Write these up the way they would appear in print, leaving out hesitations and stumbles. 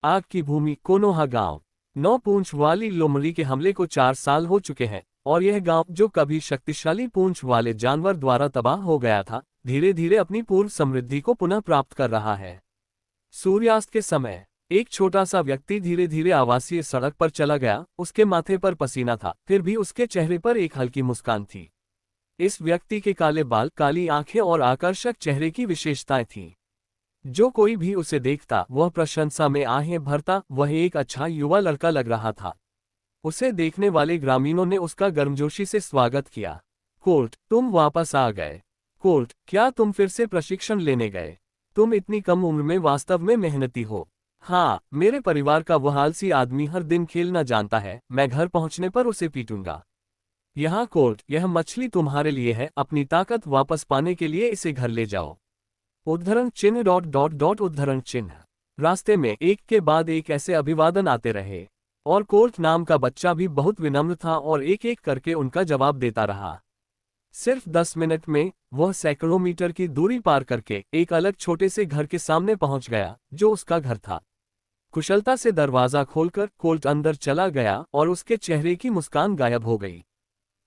आग की भूमि कोनोहा गांव। 9 पूंछ वाली लोमड़ी के हमले को 4 साल हो चुके हैं और यह गांव जो कभी शक्तिशाली पूंछ वाले जानवर द्वारा तबाह हो गया था, धीरे धीरे अपनी पूर्व समृद्धि को पुनः प्राप्त कर रहा है। सूर्यास्त के समय एक छोटा सा व्यक्ति धीरे धीरे आवासीय सड़क पर चला गया। उसके माथे पर पसीना था, फिर भी उसके चेहरे पर एक हल्की मुस्कान थी। इस व्यक्ति के काले बाल, काली आंखें और आकर्षक चेहरे की विशेषताएं थीं। जो कोई भी उसे देखता वह प्रशंसा में आहें भरता। वह एक अच्छा युवा लड़का लग रहा था। उसे देखने वाले ग्रामीणों ने उसका गर्मजोशी से स्वागत किया। कोल्ट, तुम वापस आ गए। कोल्ट, क्या तुम फिर से प्रशिक्षण लेने गए? तुम इतनी कम उम्र में वास्तव में मेहनती हो। हाँ, मेरे परिवार का वह आलसी आदमी हर दिन खेलना जानता है। मैं घर पहुंचने पर उसे पीटूंगा। यहाँ कोल्ट, यह मछली तुम्हारे लिए है। अपनी ताकत वापस पाने के लिए इसे घर ले जाओ। उद्धरण चिन्ह उद्धरण चिन्ह। रास्ते में एक के बाद एक ऐसे अभिवादन आते रहे और कोल्ट नाम का बच्चा भी बहुत विनम्र था और एक एक करके उनका जवाब देता रहा। सिर्फ 10 मिनट में वह सैकड़ों मीटर की दूरी पार करके एक अलग छोटे से घर के सामने पहुंच गया, जो उसका घर था। कुशलता से दरवाजा खोलकर कोल्ट अंदर चला गया और उसके चेहरे की मुस्कान गायब हो गई।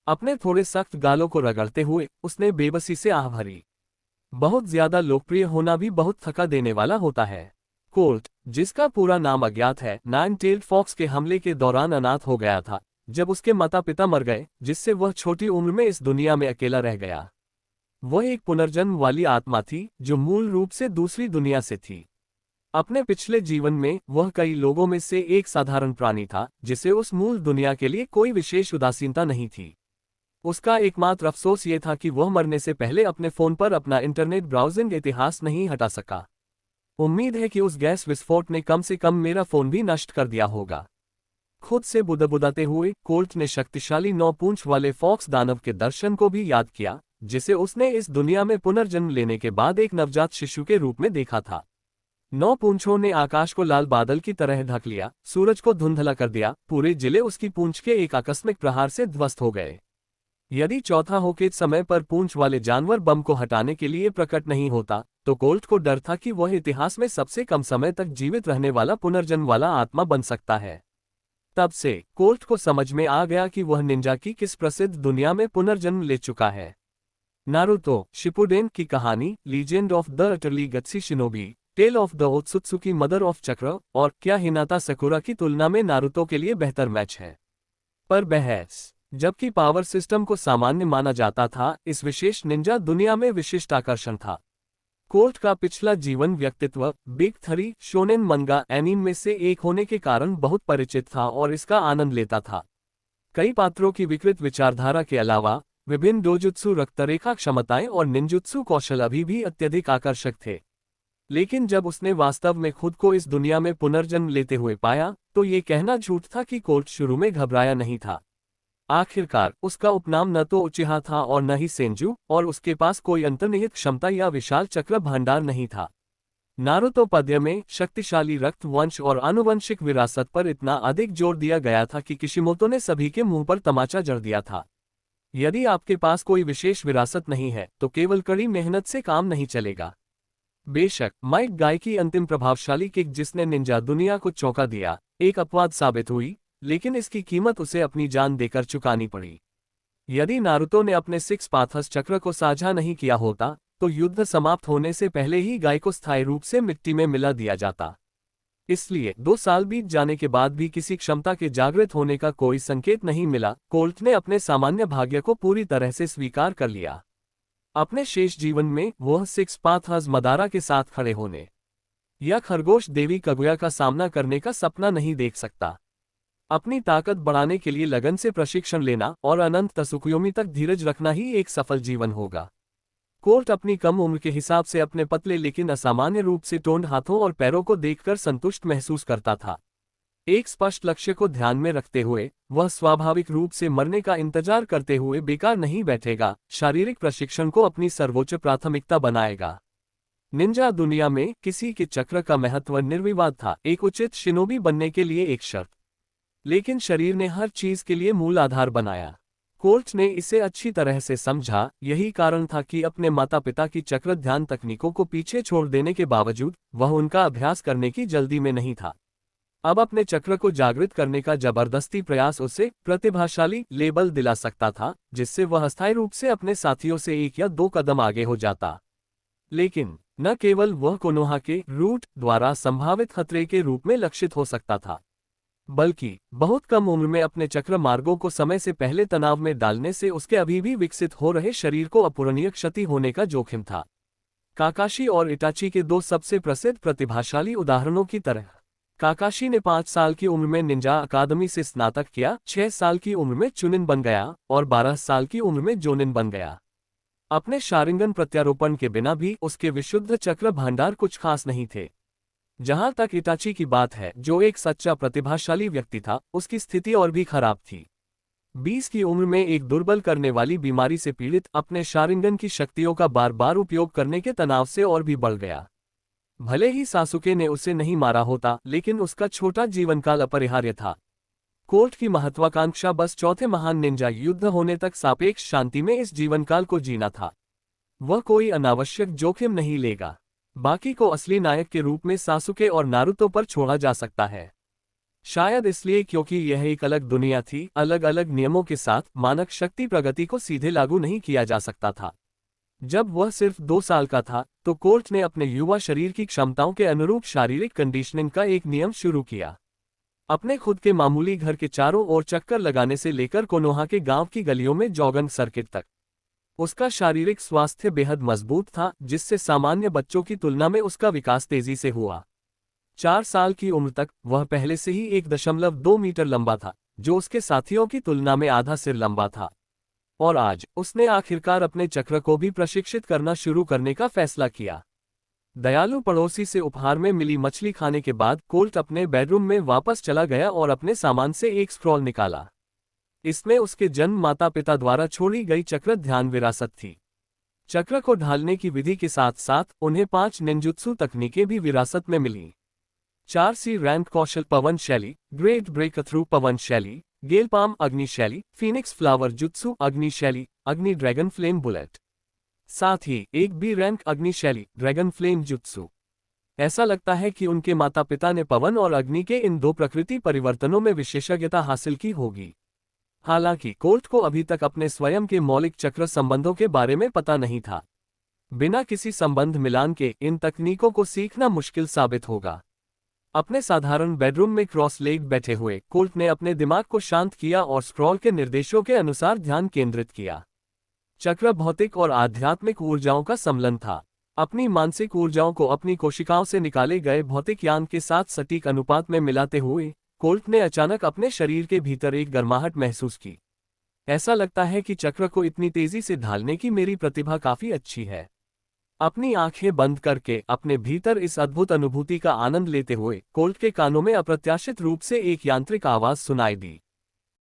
अपने थोड़े सख्त गालों को रगड़ते हुए उसने बेबसी से आह भरी। बहुत ज्यादा लोकप्रिय होना भी बहुत थका देने वाला होता है। कोल्ट, जिसका पूरा नाम अज्ञात है, नाइन टेल्ड फॉक्स के हमले के दौरान अनाथ हो गया था जब उसके माता पिता मर गए, जिससे वह छोटी उम्र में इस दुनिया में अकेला रह गया। वह एक पुनर्जन्म वाली आत्मा थी जो मूल रूप से दूसरी दुनिया से थी। अपने पिछले जीवन में वह कई लोगों में से एक साधारण प्राणी था जिसे उस मूल दुनिया के लिए कोई विशेष उदासीनता नहीं थी। उसका एकमात्र अफसोस ये था कि वह मरने से पहले अपने फोन पर अपना इंटरनेट ब्राउजिंग इतिहास नहीं हटा सका। उम्मीद है कि उस गैस विस्फोट ने कम से कम मेरा फोन भी नष्ट कर दिया होगा। खुद से बुदबुदाते हुए कोल्ट ने शक्तिशाली 9 पूंछ वाले फॉक्स दानव के दर्शन को भी याद किया, जिसे उसने इस दुनिया में पुनर्जन्म लेने के बाद एक नवजात शिशु के रूप में देखा था। 9 पूंछों ने आकाश को लाल बादल की तरह ढक लिया, सूरज को धुंधला कर दिया। पूरे जिले उसकी पूंछ के एक आकस्मिक प्रहार से ध्वस्त हो गए। यदि चौथा होकेट समय पर पूंछ वाले जानवर बम को हटाने के लिए प्रकट नहीं होता, तो कोल्ट को डर था कि वह इतिहास में सबसे कम समय तक जीवित रहने वाला पुनर्जन्म वाला आत्मा बन सकता है। तब से कोल्ट को समझ में आ गया कि वह निंजा की किस प्रसिद्ध दुनिया में पुनर्जन्म ले चुका है। नारुतो शिपुडेन की कहानी, legend of the utterly gutsy shinobi, tale of the Otsutsuki mother of chakra और क्या हिनाता सकुरा की तुलना में नारुतो के लिए बेहतर मैच है। पर बहस, जबकि पावर सिस्टम को सामान्य माना जाता था, इस विशेष निंजा दुनिया में विशिष्ट आकर्षण था। कोल्ट का पिछला जीवन व्यक्तित्व बिग 3 शोनेन मंगा एनीम में से एक होने के कारण बहुत परिचित था और इसका आनंद लेता था। कई पात्रों की विकृत विचारधारा के अलावा विभिन्न डोजुत्सु रक्तरेखा क्षमताएं और निंजुत्सु कौशल अभी भी अत्यधिक आकर्षक थे। लेकिन जब उसने वास्तव में खुद को इस दुनिया में पुनर्जन्म लेते हुए पाया, तो ये कहना झूठ था कि कोल्ट शुरू में घबराया नहीं था। आखिरकार उसका उपनाम न तो उचिहा था और न ही सेंजू, और उसके पास कोई अंतर्निहित क्षमता या विशाल चक्र भंडार नहीं था। नारुतो पद्य में शक्तिशाली रक्त वंश और आनुवंशिक विरासत पर इतना अधिक जोर दिया गया था कि किशिमोतो ने सभी के मुंह पर तमाचा जड़ दिया था। यदि आपके पास कोई विशेष विरासत नहीं है तो केवल कड़ी मेहनत से काम नहीं चलेगा। बेशक माइक गाय की अंतिम प्रभावशाली किक, जिसने निंजा दुनिया को चौंका दिया, एक अपवाद साबित हुई, लेकिन इसकी कीमत उसे अपनी जान देकर चुकानी पड़ी। यदि नारुतो ने अपने 6 पाथस चक्र को साझा नहीं किया होता, तो युद्ध समाप्त होने से पहले ही गाय को स्थायी रूप से मिट्टी में मिला दिया जाता। इसलिए 2 साल बीत जाने के बाद भी किसी क्षमता के जागृत होने का कोई संकेत नहीं मिला। कोल्ट ने अपने सामान्य भाग्य को पूरी तरह से स्वीकार कर लिया। अपने शेष जीवन में वह 6 पाथस मदारा के साथ खड़े होने या खरगोश देवी कगुया का सामना करने का सपना नहीं देख सकता। अपनी ताकत बढ़ाने के लिए लगन से प्रशिक्षण लेना और अनंत तसुकुयोमी तक धीरज रखना ही एक सफल जीवन होगा। कोल्ट अपनी कम उम्र के हिसाब से अपने पतले लेकिन असामान्य रूप से टोन्ड हाथों और पैरों को देखकर संतुष्ट महसूस करता था। एक स्पष्ट लक्ष्य को ध्यान में रखते हुए वह स्वाभाविक रूप से मरने का इंतजार करते हुए बेकार नहीं बैठेगा। शारीरिक प्रशिक्षण को अपनी सर्वोच्च प्राथमिकता बनाएगा। निंजा दुनिया में किसी के चक्र का महत्व निर्विवाद था, एक उचित शिनोबी बनने के लिए एक शर्त। लेकिन शरीर ने हर चीज के लिए मूल आधार बनाया। कोल्ट ने इसे अच्छी तरह से समझा। यही कारण था कि अपने माता पिता की चक्र ध्यान तकनीकों को पीछे छोड़ देने के बावजूद वह उनका अभ्यास करने की जल्दी में नहीं था। अब अपने चक्र को जागृत करने का जबरदस्ती प्रयास उसे प्रतिभाशाली लेबल दिला सकता था, जिससे वह अस्थायी रूप से अपने साथियों से 1 या 2 कदम आगे हो जाता। लेकिन न केवल वह कोनोहा के रूट द्वारा संभावित खतरे के रूप में लक्षित हो सकता था, बल्कि बहुत कम उम्र में अपने चक्र मार्गों को समय से पहले तनाव में डालने से उसके अभी भी विकसित हो रहे शरीर को अपूरणीय क्षति होने का जोखिम था। काकाशी और इटाची के 2 सबसे प्रसिद्ध प्रतिभाशाली उदाहरणों की तरह, काकाशी ने 5 साल की उम्र में निंजा अकादमी से स्नातक किया, 6 साल की उम्र में चुनिन बन गया और 12 साल की उम्र में जोनिन बन गया। अपने शारिंगन प्रत्यारोपण के बिना भी उसके विशुद्ध चक्र भंडार कुछ खास नहीं थे। जहां तक इटाची की बात है, जो एक सच्चा प्रतिभाशाली व्यक्ति था, उसकी स्थिति और भी खराब थी। 20 की उम्र में एक दुर्बल करने वाली बीमारी से पीड़ित अपने शारिंगन की शक्तियों का बार बार उपयोग करने के तनाव से और भी बढ़ गया। भले ही सासुके ने उसे नहीं मारा होता, लेकिन उसका छोटा जीवनकाल अपरिहार्य था। कोर्ट की महत्वाकांक्षा बस चौथे महान निंजा युद्ध होने तक सापेक्ष शांति में इस जीवनकाल को जीना था। वह कोई अनावश्यक जोखिम नहीं लेगा। बाकी को असली नायक के रूप में सासुके और नारुतो पर छोड़ा जा सकता है। शायद इसलिए क्योंकि यह एक अलग दुनिया थी, अलग अलग नियमों के साथ मानक शक्ति प्रगति को सीधे लागू नहीं किया जा सकता था। जब वह सिर्फ 2 साल का था, तो कोर्ट ने अपने युवा शरीर की क्षमताओं के अनुरूप शारीरिक कंडीशनिंग का एक नियम शुरू किया। अपने खुद के मामूली घर के चारों ओर चक्कर लगाने से लेकर कोनोहा के गांव की गलियों में जॉगिंग सर्किट तक, उसका शारीरिक स्वास्थ्य बेहद मजबूत था, जिससे सामान्य बच्चों की तुलना में उसका विकास तेजी से हुआ। 4 साल की उम्र तक वह पहले से ही 1.2 मीटर लंबा था, जो उसके साथियों की तुलना में आधा सिर लंबा था। और आज उसने आखिरकार अपने चक्र को भी प्रशिक्षित करना शुरू करने का फैसला किया। दयालु पड़ोसी से उपहार में मिली मछली खाने के बाद कोल्ट अपने बेडरूम में वापस चला गया और अपने सामान से एक स्क्रॉल निकाला। इसमें उसके जन्म माता पिता द्वारा छोड़ी गई चक्र ध्यान विरासत थी। चक्र को ढालने की विधि के साथ साथ उन्हें 5 निंजुत्सु तकनीकें भी विरासत में मिली। 4C रैंक कौशल पवन शैली, ग्रेट ब्रेक थ्रू पवन शैली, गेल पाम अग्नि शैली, फीनिक्स फ्लावर जुत्सु अग्नि शैली, अग्नि ड्रैगन फ्लेम बुलेट। साथ ही एक B रैंक अग्नि शैली, ड्रैगन फ्लेम जुत्सु। ऐसा लगता है कि उनके माता पिता ने पवन और अग्नि के इन 2 प्रकृति परिवर्तनों में विशेषज्ञता हासिल की होगी। हालांकि कोर्ट को अभी तक अपने स्वयं के मौलिक चक्र संबंधों के बारे में पता नहीं था। बिना किसी संबंध मिलान के इन तकनीकों को सीखना मुश्किल साबित होगा। अपने साधारण बेडरूम में क्रॉस लेग बैठे हुए कोल्ट ने अपने दिमाग को शांत किया और स्क्रॉल के निर्देशों के अनुसार ध्यान केंद्रित किया। चक्र भौतिक और आध्यात्मिक ऊर्जाओं का सम्मिलन था। अपनी मानसिक ऊर्जाओं को अपनी कोशिकाओं से निकाले गए भौतिक यान के साथ सटीक अनुपात में मिलाते हुए कोल्ट ने अचानक अपने शरीर के भीतर एक गर्माहट महसूस की। ऐसा लगता है कि चक्र को इतनी तेजी से ढालने की मेरी प्रतिभा काफी अच्छी है। अपनी आंखें बंद करके अपने भीतर इस अद्भुत अनुभूति का आनंद लेते हुए कोल्ट के कानों में अप्रत्याशित रूप से एक यांत्रिक आवाज सुनाई दी।